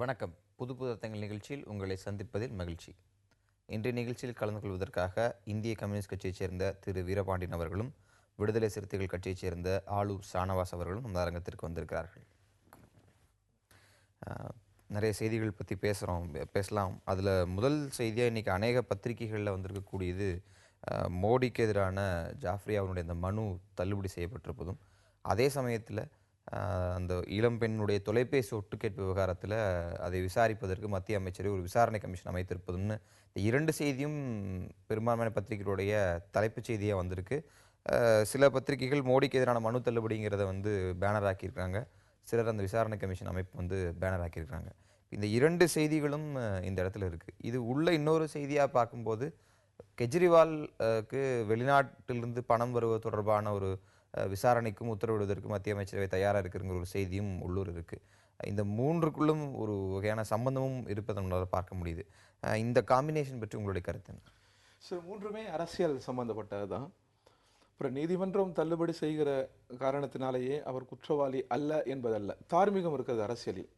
வணக்கம். புது புது அர்த்தங்கள் நிகழ்ச்சியில் உங்களை சந்திப்பதில் மகிழ்ச்சி. இன்றைய நிகழ்ச்சியில் கலந்து கொள்வதற்காக இந்திய கம்யூனிஸ்ட் கட்சியைச் சேர்ந்த திரு வீரபாண்டியன் அவர்களும், விடுதலை சிறுத்தைகள் கட்சியைச் சேர்ந்த ஆலூர் ஷானவாஸ் அவர்களும் இந்த அரங்கத்திற்கு வந்திருக்கிறார்கள். நிறைய செய்திகள் பற்றி பேசலாம். அதில் முதல் செய்தியாக இன்றைக்கி அநேக பத்திரிகைகளில் வந்திருக்கக்கூடியது மோடிக்கு எதிரான ஜாஃப்ரி அவருடைய அந்த மனு தள்ளுபடி செய்யப்பட்டிருப்பதும், அதே சமயத்தில் அந்த இளம்பெண்ணுடைய தொலைபேசி ஒட்டுக்கேட்பு விவகாரத்தில் அதை விசாரிப்பதற்கு மத்திய அமைச்சரை ஒரு விசாரணை கமிஷன் அமைத்திருப்பதும்னு இந்த இரண்டு செய்தியும் பெரும்பான்மையான பத்திரிகைகளுடைய தலைப்புச் செய்தியாக வந்திருக்கு. சில பத்திரிகைகள் மோடிக்கு எதிரான மனு தள்ளுபடிங்கிறத பேனர் ஆக்கியிருக்காங்க. சிலர் அந்த விசாரணை கமிஷன் அமைப்பு பேனர் ஆக்கியிருக்காங்க. இந்த இரண்டு செய்திகளும் இந்த இடத்துல இருக்குது. இது உள்ள இன்னொரு செய்தியாக பார்க்கும்போது கெஜ்ரிவாலுக்கு வெளிநாட்டிலிருந்து பணம் வருவது தொடர்பான ஒரு விசாரணைக்கும் உத்தரவிடுவதற்கு மத்திய அமைச்சரவை தயாராக இருக்குங்கிற ஒரு செய்தியும் உள்ளூர் இருக்குது. இந்த மூன்றுக்குள்ளும் ஒரு வகையான சம்பந்தமும் இருப்பதை நம்மளால் பார்க்க முடியுது. இந்த காம்பினேஷன் பற்றி உங்களுடைய கருத்து என்ன? சார், மூன்றுமே அரசியல் சம்பந்தப்பட்டது தான். அப்புறம் நீதிமன்றம் தள்ளுபடி செய்கிற காரணத்தினாலேயே அவர் குற்றவாளி அல்ல என்பதல்ல, தார்மீகம் இருக்கிறது அரசியலில்.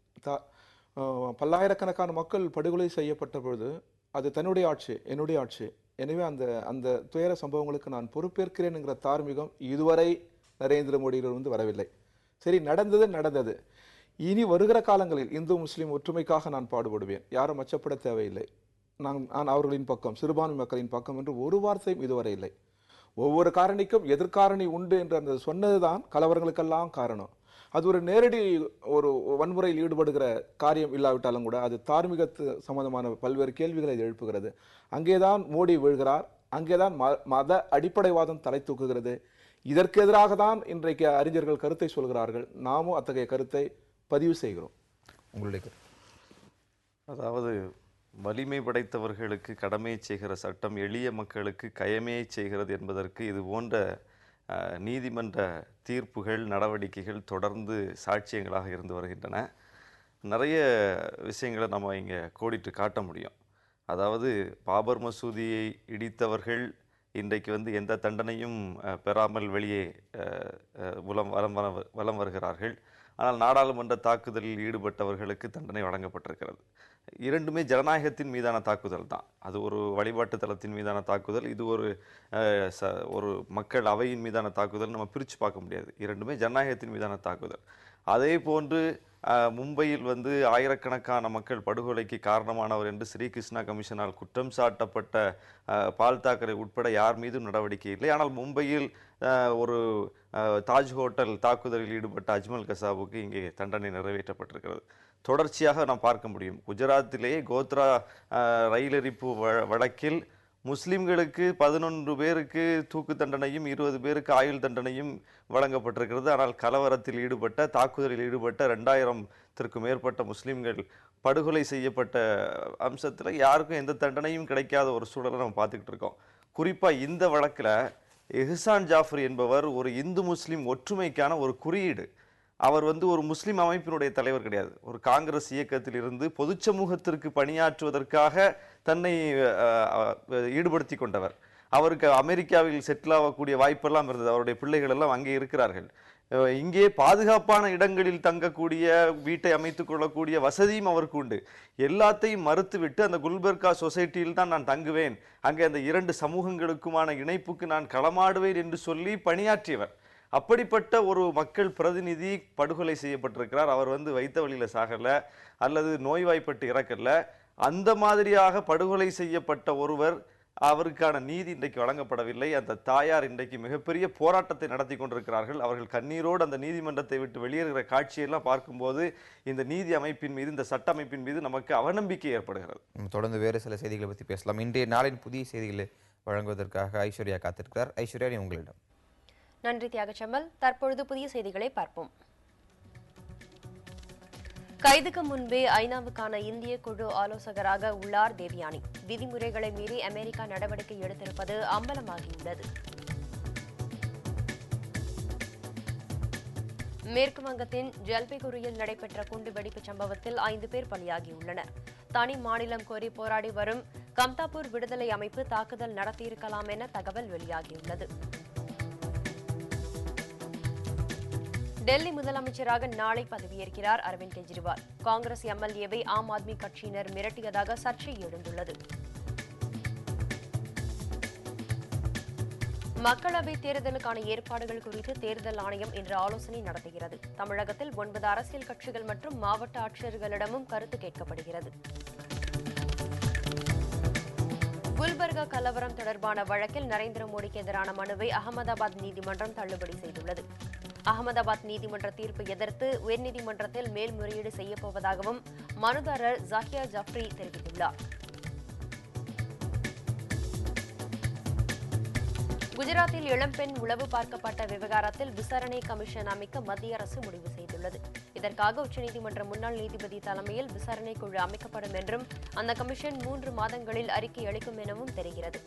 பல்லாயிரக்கணக்கான மக்கள் படுகொலை செய்யப்பட்ட பொழுது அது தன்னுடைய ஆட்சி, என்னுடைய ஆட்சி, எனவே அந்த அந்த துயர சம்பவங்களுக்கு நான் பொறுப்பேற்கிறேன்ங்கிற தார்மீகம் இதுவரை நரேந்திர மோடியிலிருந்து வரவில்லை. சரி, நடந்தது. இனி வருகிற காலங்களில் இந்து முஸ்லீம் ஒற்றுமைக்காக நான் பாடுபடுவேன், யாரும் அச்சப்பட தேவையில்லை, நான் அவர்களின் பக்கம், சிறுபான்மை மக்களின் பக்கம் என்று ஒரு வார்த்தையும் இதுவரை இல்லை. ஒவ்வொரு காரணிக்கும் எதிர்காரணி உண்டு என்று அந்த சொன்னதுதான் கலவரங்களுக்கெல்லாம் காரணம். அது ஒரு நேரடி ஒரு வன்முறையில் ஈடுபடுகிற காரியம் இல்லாவிட்டாலும் கூட அது தார்மீகத்து சம்பந்தமான பல்வேறு கேள்விகளை எழுப்புகிறது. அங்கேதான் மோடி வீழ்கிறார், அங்கேதான் மத அடிப்படைவாதம் தலை தூக்குகிறது. இதற்கு எதிராக தான் இன்றைக்கு அறிஞர்கள் கருத்தை சொல்கிறார்கள். நாமும் அத்தகைய கருத்தை பதிவு செய்கிறோம். உங்களுடைய அதாவது வலிமை படைத்தவர்களுக்கு கடமையை செய்கிற சட்டம் எளிய மக்களுக்கு கயமையை செய்கிறது என்பதற்கு இது போன்ற நீதிமன்ற தீர்ப்புகள், நடவடிக்கைகள் தொடர்ந்து சாட்சியங்களாக இருந்து வருகின்றன. நிறைய விஷயங்களை நம்ம இங்கே கோடிட்டு காட்ட முடியும். அதாவது பாபர் மசூதியை இடித்தவர்கள் இன்றைக்கு எந்த தண்டனையும் பெறாமல் வெளியே வலம் வருகிறார்கள். ஆனால் நாடாளுமன்ற தாக்குதலில் ஈடுபட்டவர்களுக்கு தண்டனை வழங்கப்பட்டிருக்கிறது. இரண்டுமே ஜனநாயகத்தின் மீதான தாக்குதல் தான். அது ஒரு வழிபாட்டு தளத்தின் மீதான தாக்குதல், இது ஒரு மக்கள் அவையின் மீதான தாக்குதல். நம்ம பிரித்து பார்க்க முடியாது. இரண்டுமே ஜனநாயகத்தின் மீதான தாக்குதல். அதே போன்று மும்பையில் ஆயிரக்கணக்கான மக்கள் படுகொலைக்கு காரணமானவர் என்று ஸ்ரீகிருஷ்ணா கமிஷனால் குற்றம் சாட்டப்பட்ட பால் தாக்கரே உட்பட யார் மீதும் நடவடிக்கை இல்லை. ஆனால் மும்பையில் ஒரு தாஜ் ஹோட்டல் தாக்குதலில் ஈடுபட்ட அஜ்மல் கசாபுக்கு இங்கே தண்டனை நிறைவேற்றப்பட்டிருக்கிறது. தொடர்ச்சியாக நாம் பார்க்க முடியும். குஜராத்திலேயே கோத்ரா ரயிலெரிப்பு வழக்கில் முஸ்லிம்களுக்கு 11 பேருக்கு தூக்கு தண்டனையும் 20 பேருக்கு ஆயுள் தண்டனையும் வழங்கப்பட்டிருக்கிறது. ஆனால் கலவரத்தில் ஈடுபட்ட, தாக்குதலில் ஈடுபட்ட 2000த்திற்கும் மேற்பட்ட முஸ்லிம்கள் படுகொலை செய்யப்பட்ட அம்சத்தில் யாருக்கும் எந்த தண்டனையும் கிடைக்காத ஒரு சூழலை நம்ம பார்த்துக்கிட்டு இருக்கோம். குறிப்பாக இந்த வழக்கில் எஹ்சான் ஜாஃப்ரி என்பவர் ஒரு இந்து முஸ்லீம் ஒற்றுமைக்கான ஒரு குறியீடு. அவர் ஒரு முஸ்லீம் அமைப்பினுடைய தலைவர் கிடையாது. ஒரு காங்கிரஸ் இயக்கத்தில் இருந்து பொது சமூகத்திற்கு பணியாற்றுவதற்காக தன்னை ஈடுபடுத்தி கொண்டவர். அவருக்கு அமெரிக்காவில் செட்டில் ஆகக்கூடிய வாய்ப்பெல்லாம் இருந்தது. அவருடைய பிள்ளைகள் எல்லாம் அங்கே இருக்கிறார்கள். இங்கே பாதுகாப்பான இடங்களில் தங்கக்கூடிய, வீட்டை அமைத்துக் கொள்ளக்கூடிய வசதியும் அவருக்கு உண்டு. எல்லாத்தையும் மறுத்துவிட்டு அந்த குல்பர்கா சொசைட்டியில் தான் நான் தங்குவேன், அங்கே அந்த 2 சமூகங்களுக்குமான இணைப்புக்கு நான் களமாடுவேன் என்று சொல்லி பணியாற்றியவர். அப்படிப்பட்ட ஒரு மக்கள் பிரதிநிதி படுகொலை செய்யப்பட்டிருக்கிறார். அவர் வைத்த வழியில் சாகல அல்லது நோய்வாய்ப்பட்டு இறக்கல. அந்த மாதிரியாக படுகொலை செய்யப்பட்ட ஒருவர், அவருக்கான நீதி இன்றைக்கு வழங்கப்படவில்லை. அந்த தாயார் இன்றைக்கு மிகப்பெரிய போராட்டத்தை நடத்தி கொண்டிருக்கிறார்கள். அவர்கள் கண்ணீரோடு அந்த நீதிமன்றத்தை விட்டு வெளியேறுகிற காட்சியெல்லாம் பார்க்கும்போது இந்த நீதி அமைப்பின் மீது, இந்த சட்ட அமைப்பின் மீது நமக்கு அவநம்பிக்கை ஏற்படுகிறது. தொடர்ந்து வேறு சில செய்திகளை பற்றி பேசலாம். இன்றைய நாளின் புதிய செய்திகளை வழங்குவதற்காக ஐஸ்வர்யா காத்திருக்கிறார். ஐஸ்வர்யா, உங்களிடம். நன்றி தியாகச்செம்மல். தற்பொழுது புதிய செய்திகளை பார்ப்போம். கைதுக்கு முன்பே ஐநாவுக்கான இந்திய குழு ஆலோசகராக உள்ளார் தேவயானி. விதிமுறைகளை மீறி அமெரிக்கா நடவடிக்கை எடுத்திருப்பது அம்பலமாகியுள்ளது. மேற்கு வங்கத்தின் ஜல்பைகுரியில் நடைபெற்ற குண்டுவெடிப்பு சம்பவத்தில் 5 பேர் பலியாகியுள்ளனர். தனி மாநிலம் கோரி போராடி வரும் கம்தாப்பூர் விடுதலை அமைப்பு தாக்குதல் நடத்தியிருக்கலாம் என தகவல் வெளியாகியுள்ளது. டெல்லி முதலமைச்சராக நாளை பதவியேற்கிறார் அரவிந்த் கெஜ்ரிவால். காங்கிரஸ் எம்எல்ஏவை ஆம் ஆத்மி கட்சியினர் மிரட்டியதாக சர்ச்சை எழுந்துள்ளது. மக்களவைத் தேர்தலுக்கான ஏற்பாடுகள் குறித்து தேர்தல் ஆணையம் இன்று ஆலோசனை நடத்துகிறது. தமிழகத்தில் 9 அரசியல் கட்சிகள் மற்றும் மாவட்ட ஆட்சியர்களிடமும் கருத்து கேட்கப்படுகிறது. குல்பர்கா கலவரம் தொடர்பான வழக்கில் நரேந்திர மோடிக்கு எதிரான மனுவை அகமதாபாத் நீதிமன்றம் தள்ளுபடி செய்துள்ளது. அகமதாபாத் நீதிமன்ற தீர்ப்பை எதிர்த்து உயர்நீதிமன்றத்தில் மேல்முறையீடு செய்யப்போவதாகவும் மனுதாரர் ஜாகியா ஜாஃப்ரி தெரிவித்துள்ளார். குஜராத்தில் இளம்பெண் உளவு பார்க்கப்பட்ட விவகாரத்தில் விசாரணை கமிஷன் அமைக்க மத்திய அரசு முடிவு செய்துள்ளது. இதற்காக உச்சநீதிமன்ற முன்னாள் நீதிபதி தலைமையில் விசாரணை குழு அமைக்கப்படும் என்றும் அந்த கமிஷன் 3 மாதங்களில் அறிக்கை அளிக்கும் எனவும் தெரிகிறது.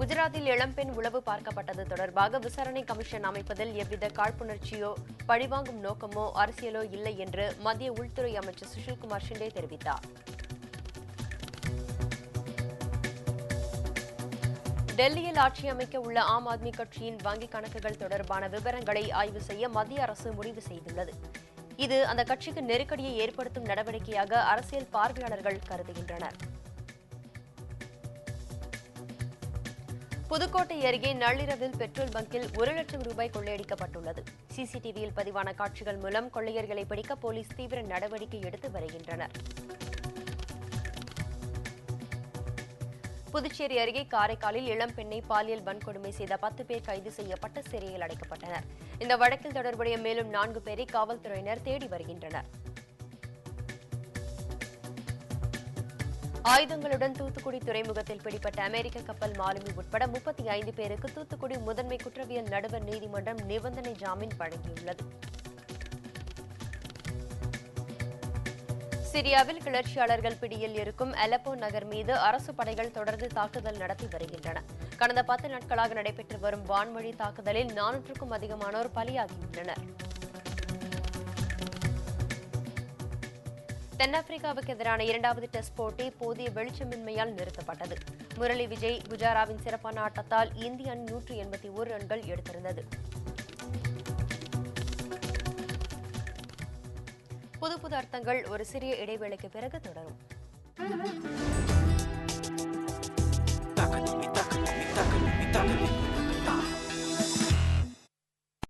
குஜராத்தில் இளம்பெண் உளவு பார்க்கப்பட்டது தொடர்பாக விசாரணை கமிஷன் அமைப்பதில் எவ்வித காழ்ப்புணர்ச்சியோ பழிவாங்கும் நோக்கமோ அரசியலோ இல்லை என்று மத்திய உள்துறை அமைச்சர் சுஷில்குமார் ஷிண்டே தெரிவித்தார். டெல்லியில் ஆட்சி அமைக்க உள்ள ஆம் ஆத்மி கட்சியின் வங்கிக் கணக்குகள் தொடர்பான விவரங்களை ஆய்வு செய்ய மத்திய அரசு முடிவு செய்துள்ளது. இது அந்த கட்சிக்கு நெருக்கடியை ஏற்படுத்தும் நடவடிக்கையாக அரசியல் பார்வையாளர்கள் கருதுகின்றனர். புதுக்கோட்டை அருகே நள்ளிரவில் பெட்ரோல் பங்கில் 1 லட்சம் ரூபாய் கொள்ளையடிக்கப்பட்டுள்ளது. சிசிடிவியில் பதிவான காட்சிகள் மூலம் கொள்ளையர்களை பிடிக்க போலீஸ் தீவிர நடவடிக்கை எடுத்து வருகின்றனர். புதுச்சேரி அருகே காரைக்காலில் இளம்பெண்ணை பாலியல் வன்கொடுமை செய்த 10 பேர் கைது செய்யப்பட்டு சிறையில் அடைக்கப்பட்டனர். இந்த வழக்கில் தொடர்புடைய மேலும் 4 பேரை காவல்துறையினர் தேடி வருகின்றனர். ஆயுதங்களுடன் தூத்துக்குடி துறைமுகத்தில் பிடிப்பட்ட அமெரிக்க கப்பல் மாலுமி உட்பட 35 பேருக்கு தூத்துக்குடி முதன்மை குற்றவியல் நடுவர் நீதிமன்றம் நிபந்தனை ஜாமீன் வழங்கியுள்ளது. சிரியாவில் கிளர்ச்சியாளர்கள் பிடியில் இருக்கும் அலப்போ நகர் மீது அரசு படைகள் தொடர்ந்து தாக்குதல் நடத்தி வருகின்றன. கடந்த 10 நாட்களாக நடைபெற்று வரும் வான்வழி தாக்குதலில் 400க்கும் அதிகமானோர் பலியாகியுள்ளனர். தென்னாப்பிரிக்காவுக்கு எதிரான 2வது டெஸ்ட் போட்டி போதிய வெளிச்சமின்மையால் நிறுத்தப்பட்டது. முரளி விஜய் புஜாராவின் சிறப்பான ஆட்டத்தால் இந்திய அணி 181 ரன்கள் எடுத்திருந்தது. புது அர்த்தங்கள் ஒரு சிறிய இடைவேளைக்கு பிறகு தொடரும்.